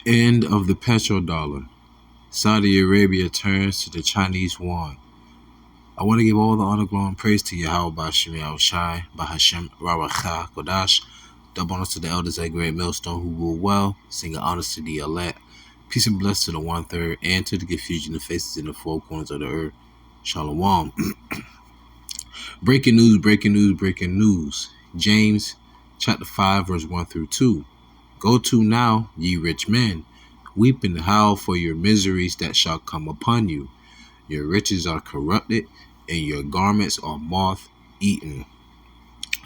End of the petrodollar. Saudi Arabia turns to the Chinese yuan. I want to give all the honor, glory, and praise to YAHAWASHI, BAHASHEM, RAWACHAA, QADASH. Double honors to the elders at Great Millstone who rule well. Singing honors to the elect. Peace and bless to the 1/3 and to the confusion of faces in the four corners of the earth. Shalom. Breaking news, breaking news, breaking news. James chapter 5, verse 1 through 2. Go to now, ye rich men, weep and howl for your miseries that shall come upon you. Your riches are corrupted, and your garments are moth-eaten.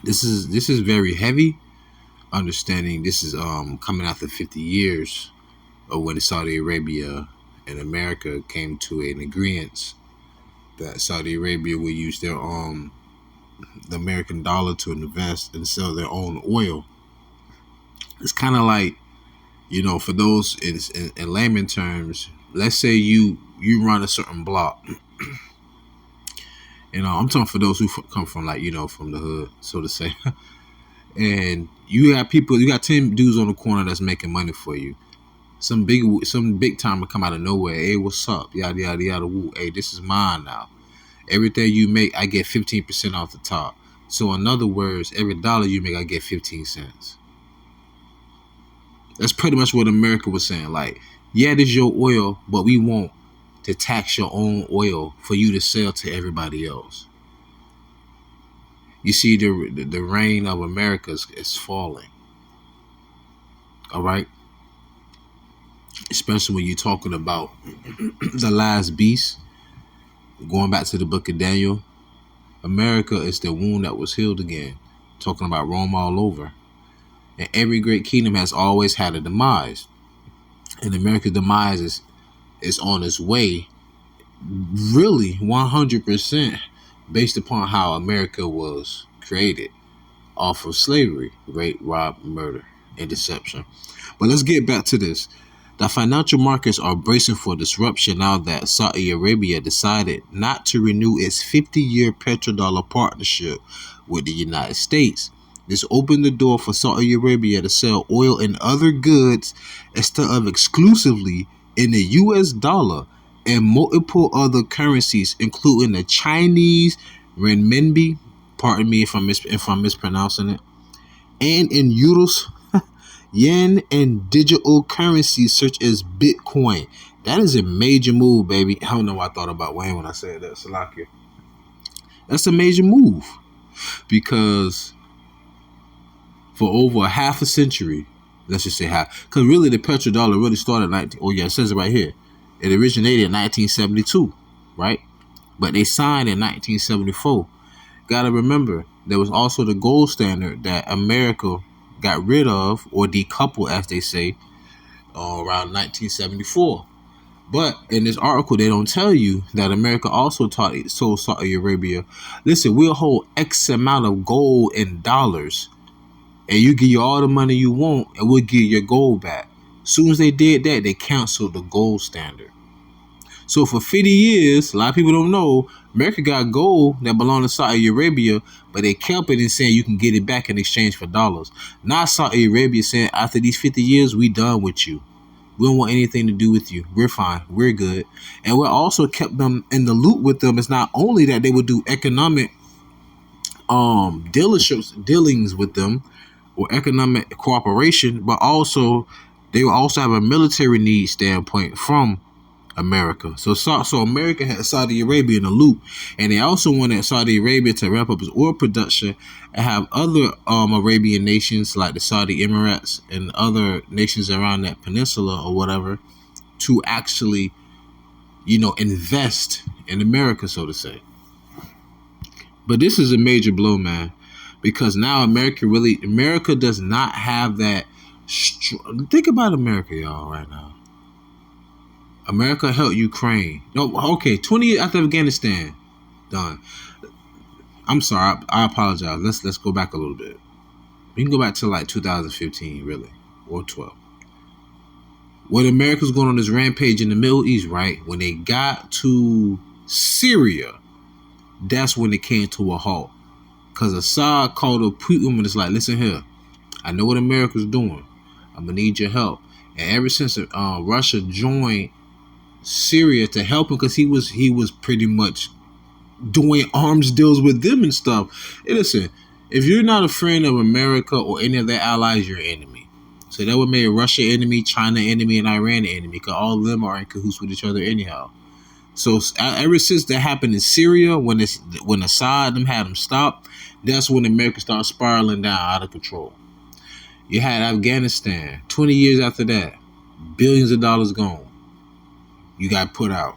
This is very heavy. Understanding this is coming after 50 years of when Saudi Arabia and America came to an agreement that Saudi Arabia will use their the American dollar to invest and sell their own oil. It's kind of like, for those in layman terms, let's say you run a certain block. I'm talking for those who come from from the hood, so to say. And you got 10 dudes on the corner that's making money for you. Some big time will come out of nowhere. Hey, what's up? Yada yada yada. Woo. Hey, this is mine now. Everything you make, I get 15% off the top. So in other words, every dollar you make, I get 15 cents. That's pretty much what America was saying. Like, yeah, this is your oil, but we want to tax your own oil for you to sell to everybody else. You see, the reign of America is falling. All right? Especially when you're talking about the last beast. Going back to the book of Daniel, America is the wound that was healed again. Talking about Rome all over. And every great kingdom has always had a demise. And America's demise is on its way, really 100% based upon how America was created, off of slavery, rape, rob, murder, and deception. But let's get back to this. The financial markets are bracing for disruption now that Saudi Arabia decided not to renew its 50-year petrodollar partnership with the United States. This opened the door for Saudi Arabia to sell oil and other goods instead of exclusively in the US dollar and multiple other currencies, including the Chinese renminbi, pardon me if I'm mispronouncing it, and in euros, yen, and digital currencies such as Bitcoin. That is a major move, baby. I don't know what I thought about Wayne when I said that, Salakia. That's a major move because for over half a century, let's just say half, because really the petrodollar really started it says it right here. It originated in 1972, right? But they signed in 1974. Gotta remember, there was also the gold standard that America got rid of or decoupled, as they say, around 1974. But in this article, they don't tell you that America also told Saudi Arabia, listen, we'll hold X amount of gold in dollars, and you give you all the money you want, and we'll give your gold back. As soon as they did that, they canceled the gold standard. So for 50 years, a lot of people don't know, America got gold that belonged to Saudi Arabia, but they kept it and saying you can get it back in exchange for dollars. Now Saudi Arabia saying after these 50 years, we done with you. We don't want anything to do with you. We're fine. We're good. And we also kept them in the loop with them. It's not only that they would do economic dealings with them or economic cooperation, but also they will also have a military need standpoint from America. So America had Saudi Arabia in the loop, and they also wanted Saudi Arabia to ramp up its oil production and have other Arabian nations like the Saudi Emirates and other nations around that peninsula or whatever to actually, invest in America, so to say. But this is a major blow, man, because now America does not have that. Think about America, y'all, right now. America helped Ukraine. No, okay, 20 years after Afghanistan, done. I'm sorry, I apologize. Let's go back a little bit. We can go back to like 2015, really, or 12. When America's going on this rampage in the Middle East, right? When they got to Syria, that's when it came to a halt. Because Assad called up Putin and it's like, listen here, I know what America's doing. I'm going to need your help. And ever since Russia joined Syria to help him, because he was pretty much doing arms deals with them and stuff. And listen, if you're not a friend of America or any of their allies, you're an enemy. So that would make Russia enemy, China enemy, and Iran enemy, because all of them are in cahoots with each other anyhow. So ever since that happened in Syria, when Assad them had them stopped, that's when America started spiraling down out of control. You had Afghanistan. 20 years after that, billions of dollars gone. You got put out.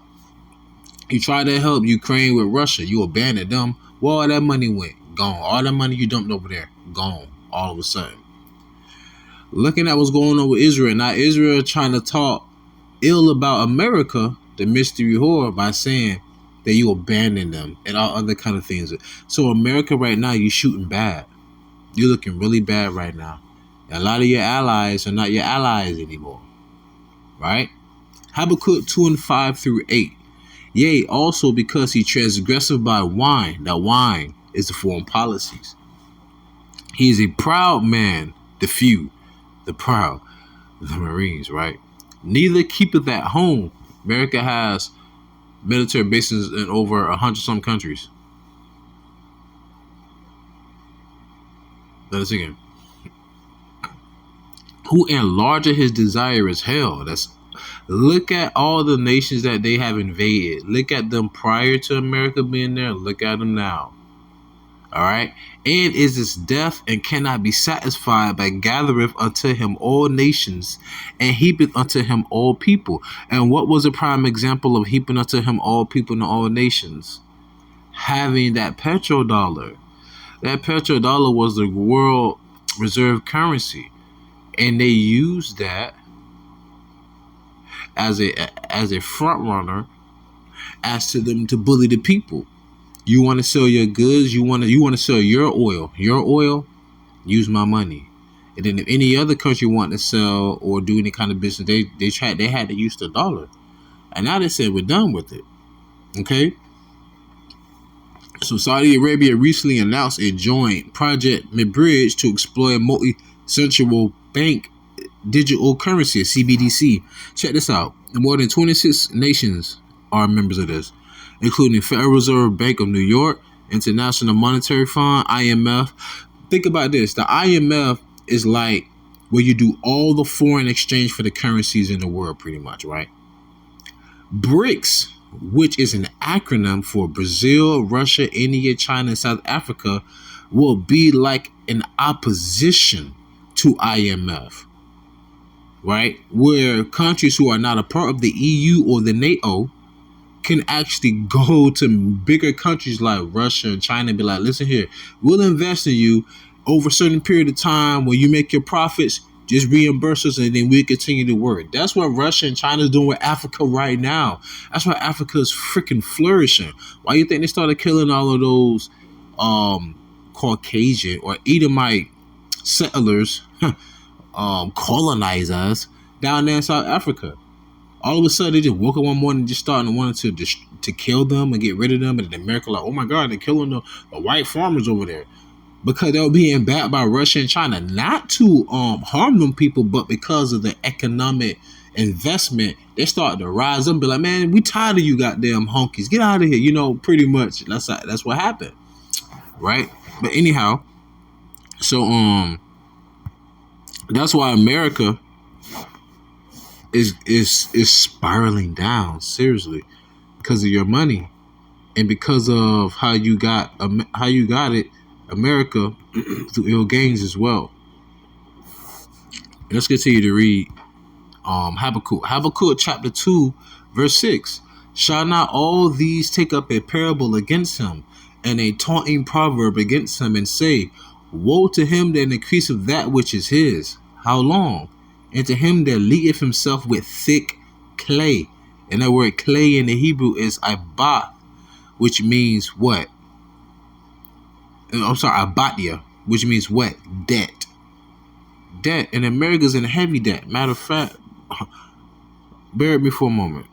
You tried to help Ukraine with Russia. You abandoned them. Where all that money went? Gone. All that money you dumped over there, gone. All of a sudden. Looking at what's going on with Israel. Now Israel trying to talk ill about America, the mystery whore, by saying that you abandoned them and all other kind of things. So America right now, you shooting bad. You're looking really bad right now. And a lot of your allies are not your allies anymore. Right? Habakkuk 2:5-8. Yea, also because he transgresseth by wine. That wine is the foreign policies. He is a proud man, the few, the proud, the Marines, right? Neither keepeth at home. America has military bases in over 100-some countries. Let us again. Who enlargeth his desire is hell. Look at all the nations that they have invaded. Look at them prior to America being there. Look at them now. All right. And is this death and cannot be satisfied, but gathereth unto him all nations and heapeth unto him all people. And what was a prime example of heaping unto him all people and all nations? Having that petrodollar. That petrodollar was the world reserve currency. And they used that as a front runner as to them to bully the people. You want to sell your goods, you want to sell your oil, use my money. And then if any other country want to sell or do any kind of business, they had to use the dollar. And now they said we're done with it. Okay? So Saudi Arabia recently announced a joint project mid-bridge to exploit a multi-central bank digital currency, CBDC. Check this out. More than 26 nations are members of this, including Federal Reserve Bank of New York, International Monetary Fund, IMF. Think about this. The IMF is like where you do all the foreign exchange for the currencies in the world, pretty much, right? BRICS, which is an acronym for Brazil, Russia, India, China, and South Africa, will be like an opposition to IMF, right? Where countries who are not a part of the EU or the NATO can actually go to bigger countries like Russia and China and be like, listen here, we'll invest in you over a certain period of time. When you make your profits, just reimburse us and then we'll continue to work. That's what Russia and China is doing with Africa right now. That's why Africa is freaking flourishing. Why you think they started killing all of those Caucasian or Edomite settlers, colonizers down there in South Africa? All of a sudden, they just woke up one morning and just started wanting to kill them and get rid of them. And then America like, oh my God, they're killing the white farmers over there. Because they were being backed by Russia and China. Not to harm them people, but because of the economic investment, they started to rise up and be like, man, we tired of you goddamn honkies. Get out of here. You know, pretty much. That's what happened. Right? But anyhow, so that's why America is spiraling down, seriously, because of your money and because of how you got it, America, through ill gains as well. Let's continue to read Habakkuk chapter 2 verse 6. Shall not all these take up a parable against him and a taunting proverb against him, and say, woe to him that increaseth that which is his, how long? And to him that leadeth himself with thick clay. And that word clay in the Hebrew is abath, which means what? I'm sorry, abatia, which means what? Debt. Debt. And America's in heavy debt. Matter of fact, bear with me for a moment.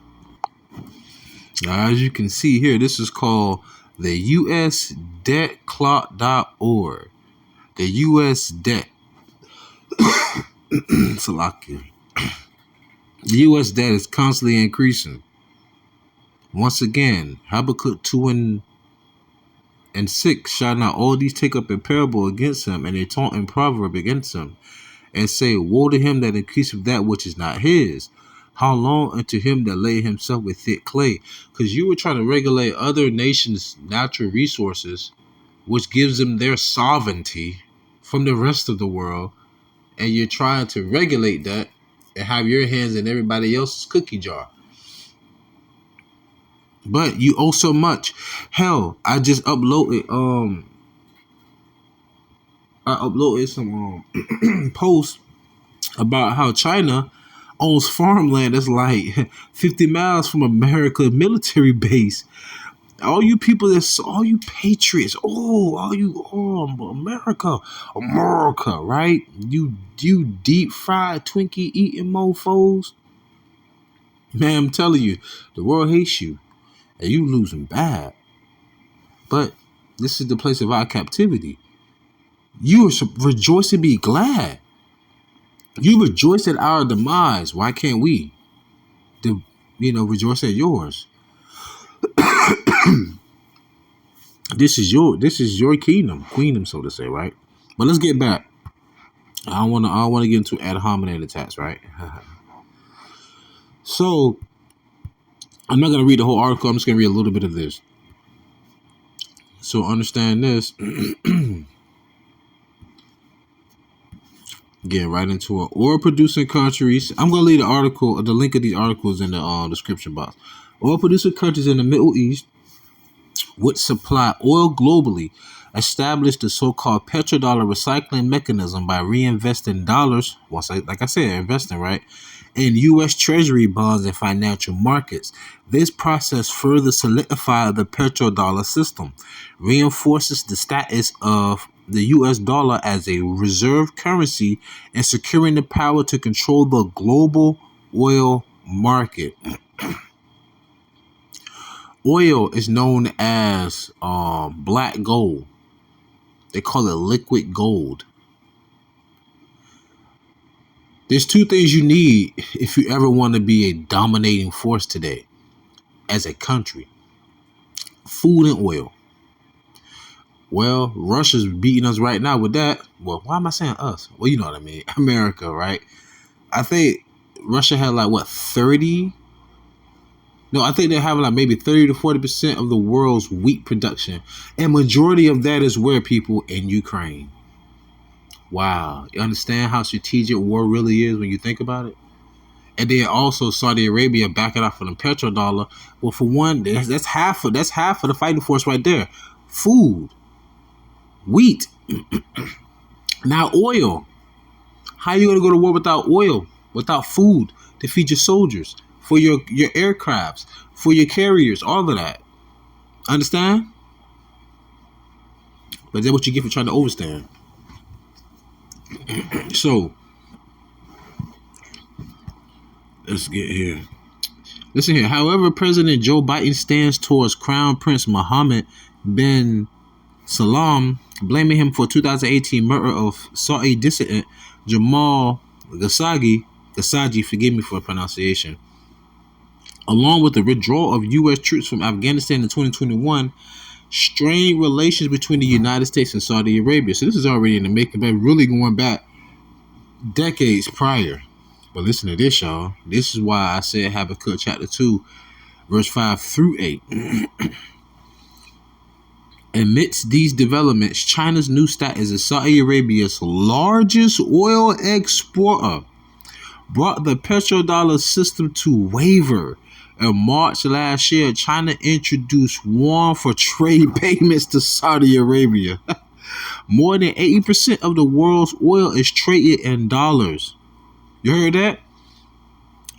Now, as you can see here, this is called the USDebtClock.org. The US debt. Salakia. The U.S. debt is constantly increasing. Once again, Habakkuk 2:6, shall not all these take up a parable against him, and a taunt and proverb against him, and say, woe to him that increaseth that which is not his. How long unto him that lay himself with thick clay? Because you were trying to regulate other nations' natural resources, which gives them their sovereignty from the rest of the world, and you're trying to regulate that and have your hands in everybody else's cookie jar. But you owe so much. Hell, I just uploaded some posts about how China owns farmland that's like 50 miles from America's military base. All you people, all you patriots, America, right? You deep fried Twinkie eating mofos. Man, I'm telling you, the world hates you, and you losing bad. But this is the place of our captivity. You rejoice and be glad. You rejoice at our demise. Why can't we? Rejoice at yours. This is your kingdom, so to say, right? But let's get back. I don't want to get into ad hominem attacks, right? So I'm not gonna read the whole article. I'm just gonna read a little bit of this. So understand this. Get right into it. Oil producing countries. I'm gonna leave the link of these articles in the description box. Oil producing countries in the Middle East, which supply oil globally, established the so-called petrodollar recycling mechanism by reinvesting dollars, investing, right, in U.S. Treasury bonds and financial markets. This process further solidified the petrodollar system, reinforces the status of the U.S. dollar as a reserve currency, and securing the power to control the global oil market. Oil is known as black gold. They call it liquid gold. There's two things you need if you ever want to be a dominating force today as a country. Food and oil. Well, Russia's beating us right now with that. Well, why am I saying us? Well, you know what I mean. America, right? I think Russia had like, what, 30? No, I think they're having like maybe 30 to 40% of the world's wheat production. And majority of that is where, people? In Ukraine. Wow. You understand how strategic war really is when you think about it? And then also Saudi Arabia backing off of the petrodollar. Well, for one, that's half of the fighting force right there. Food. Wheat. Now oil. How are you going to go to war without oil, without food to feed your soldiers, for your aircrafts, for your carriers, all of that? Understand? But that's what you get for trying to overstand. So, let's get here. Listen here. However, President Joe Biden stands towards Crown Prince Mohammed bin Salman, blaming him for 2018 murder of Saudi dissident Jamal Khashoggi, forgive me for the pronunciation, along with the withdrawal of U.S. troops from Afghanistan in 2021, strained relations between the United States and Saudi Arabia. So this is already in the making, but really going back decades prior. But listen to this, y'all. This is why I said Habakkuk chapter 2, verse 5 through 8. Amidst these developments, China's new status as Saudi Arabia's largest oil exporter brought the petrodollar system to waver. In March last year, China introduced Yuan for trade payments to Saudi Arabia. More than 80% of the world's oil is traded in dollars. You heard that?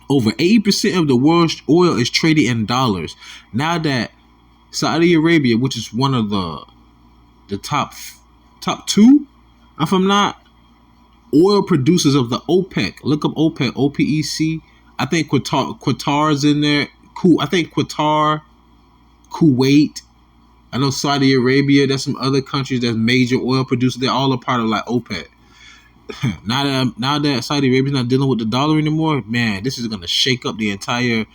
Over 80% of the world's oil is traded in dollars. Now that Saudi Arabia, which is one of the top two, if I'm not, oil producers of the OPEC. Look up OPEC, OPEC. I think Qatar's in there. I think Qatar, Kuwait. I know Saudi Arabia. There's some other countries that's major oil producers. They're all a part of like OPEC. Now that Saudi Arabia's not dealing with the dollar anymore, man, this is gonna shake up the entire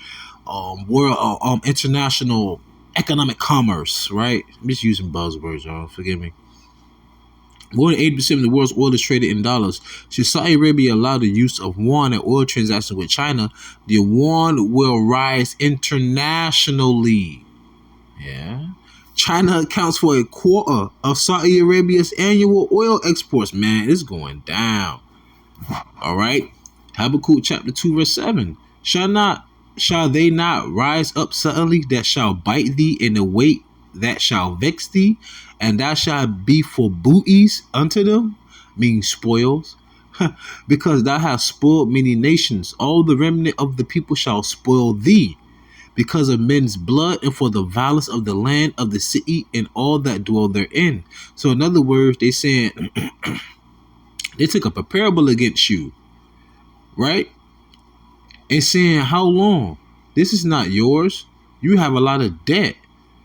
world, international economic commerce, right? I'm just using buzzwords, y'all. Forgive me. More than 80% of the world's oil is traded in dollars. Should Saudi Arabia allow the use of yuan in oil transactions with China, the yuan will rise internationally. Yeah. China accounts for a quarter of Saudi Arabia's annual oil exports. Man, it's going down. All right. Habakkuk chapter 2 verse 7. Shall they not rise up suddenly that shall bite thee in the weight that shall vex thee, and thou shalt be for booties unto them, meaning spoils, because thou hast spoiled many nations. All the remnant of the people shall spoil thee, because of men's blood, and for the violence of the land of the city and all that dwell therein. So in other words, they saying they took up a parable against you, right? And saying, how long? This is not yours. You have a lot of debt.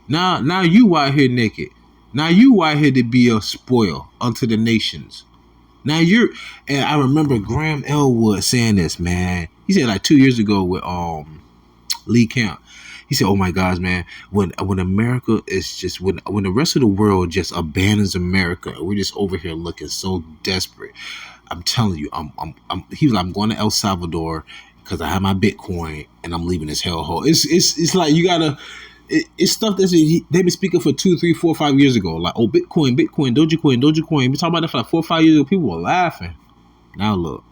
Now you out here naked. Now you out here to be a spoil unto the nations. Now and I remember Graham Elwood saying this, man. He said like 2 years ago with Lee Camp. He said, "Oh my gosh, man, when America is just when the rest of the world just abandons America, we're just over here looking so desperate. I'm telling you, he was like, I'm going to El Salvador because I have my Bitcoin and I'm leaving this hellhole. It's like you gotta. It's stuff that's they've been speaking for 2, 3, 4, 5 years ago. Like, oh, Bitcoin, Dogecoin. We talking about that for like 4 or 5 years ago. People were laughing. Now look,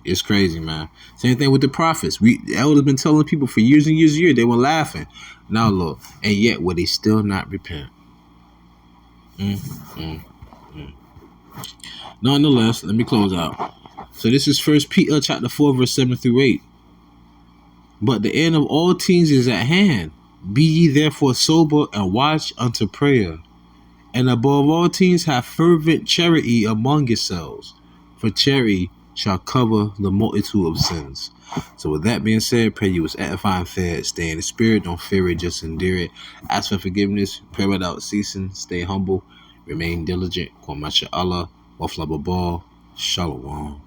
it's crazy, man. Same thing with the prophets. The elders been telling people for years and years and years. They were laughing. Now look, and yet will they still not repent? Nonetheless, let me close out. So this is 1 Peter chapter 4 verse 7 through 8. But the end of all things is at hand. Be ye therefore sober and watch unto prayer. And above all things have fervent charity among yourselves, for charity shall cover the multitude of sins. So with that being said, pray you was edifying, fed, stay in the spirit, don't fear it, just endure it. Ask for forgiveness, pray without ceasing, stay humble, remain diligent. Kwamacha Allah, Wafla Babal, Shalom.